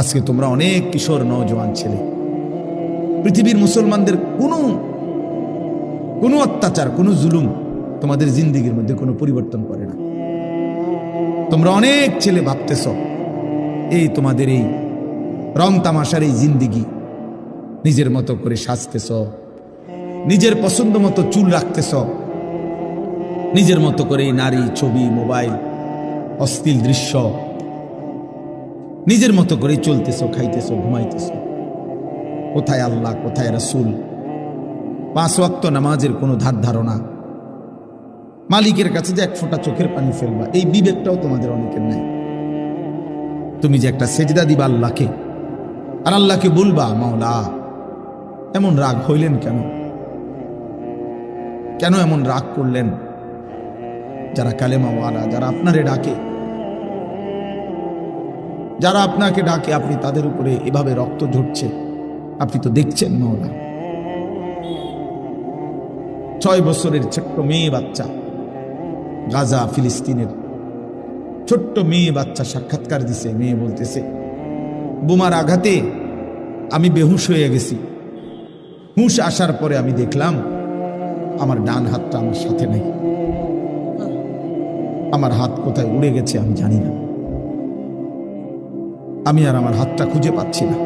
আজকে তোমরা অনেক কিশোর নওজোয়ান ছেলে, পৃথিবীর মুসলমানদের কোনো অত্যাচার, কোনো জুলুম তোমাদের জিন্দেগির মধ্যে কোনো পরিবর্তন করে না। তোমরা অনেক ছেলে ভাবতেছ এই তোমাদের এই রং তামাশার এই জিন্দেগি, নিজের মতো করে সাজতেছ, নিজের পছন্দ মতো চুল রাখতেছ, নিজের মতো করে নারী, ছবি, মোবাইল, অশ্লীল দৃশ্য, নিজের মতো করে চলতেছ, খাইতেছ, ঘুমাইতেছ। কোথায় আল্লাহ, কোথায় রাসূল? 5 ওয়াক্ত নামাজের কোনো ধার ধারণা, মালিকের কাছে যে এক ফোঁটা চোখের পানি ফেলবা এই বিবেকটাও তোমাদের অনেকের নাই। তুমি যে একটা সেজদা দিবা আল্লাহকে, আর আল্লাহকে বলবা মাওলা এমন রাগ হইলেন কেন, কেন এমন রাগ করলেন? যারা কালেমাওয়ালা, যারা আপনারে ডাকে, যারা আপনাকে ডাকে, আপনি তাদের উপরে এভাবে রক্ত ঝরছে, আপনি তো দেখছেন মাওলা। 6 বছরের ছোট্ট মেয়ে বাচ্চা, গাজা ফিলিস্তিনের ছোট্ট মেয়ে বাচ্চা সাক্ষাৎকার দিছে। মেয়ে বলতেছে, বোমার আঘাতে আমি বেহুশ হয়ে গেছি, হুঁশ আসার পরে আমি দেখলাম আমার ডান হাতটা আমার সাথে নাই, আমার হাত কোথায় উড়ে গেছে আমি জানি না, আমি আর আমার হাতটা খুঁজে পাচ্ছি না।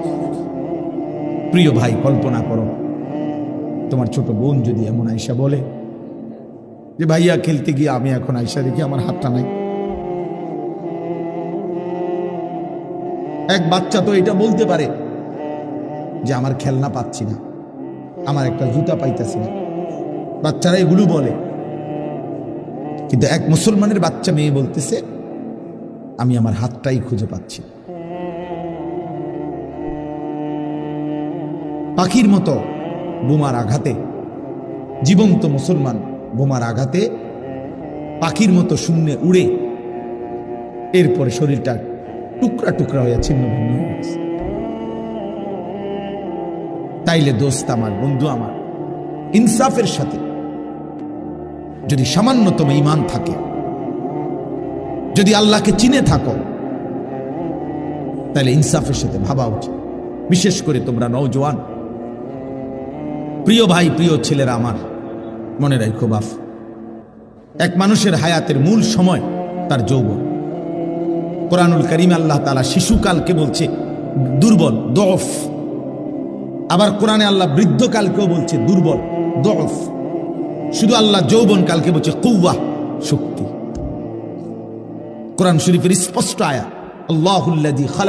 প্রিয় ভাই, কল্পনা করো তোমার ছোট বোন যদি এমন আয়সা বলে যে ভাইয়া খেলতে গিয়ে আমি এখন আয়সা দেখি আমার হাতটা নাই। এক বাচ্চা তো এটা বলতে পারে যে আমার খেলনা পাচ্ছি না, আমার একটা জুতা পাইতেছি না, বাচ্চারা এগুলো বলে। কিন্তু এক মুসলমানের বাচ্চা মেয়ে বলতেছে আমি আমার হাতটাই খুঁজে পাচ্ছি। পাখির মতো বোমার আঘাতে, জীবন্ত মুসলমান বোমার আঘাতে পাখির মতো শূন্যে উড়ে এরপরে শরীরটা টুকরা টুকরা হয়ে ছিন্ন ভিন্ন হয়ে গেছে। তাইলে দোস্ত আমার, বন্ধু আমার, ইনসাফের সাথে যদি সামান্যতম ঈমান থাকে, যদি আল্লাহকে চিনে থাকো, তাহলে ইনসাফের সাথে ভাবা উচিত। বিশেষ করে তোমরা নওজোয়ান, প্রিয় ভাই, প্রিয় ছেলেরা আমার, মনে রাখো বাপ, এক মানুষের হায়াতের মূল সময় তার যৌবন। কোরআনুল কারীমে আল্লাহ তাআলা শিশুকালকে বলছে দুর্বল, দফ। আবার কোরআনে আল্লাহ বৃদ্ধকালকেও বলছে দুর্বল, দফ। শুধু আল্লাহ যৌবন কালকে বলছে কুওয়া, শক্তি। কোরআন শরীফের স্পষ্ট আয়াত, আল্লাহুল্লাযী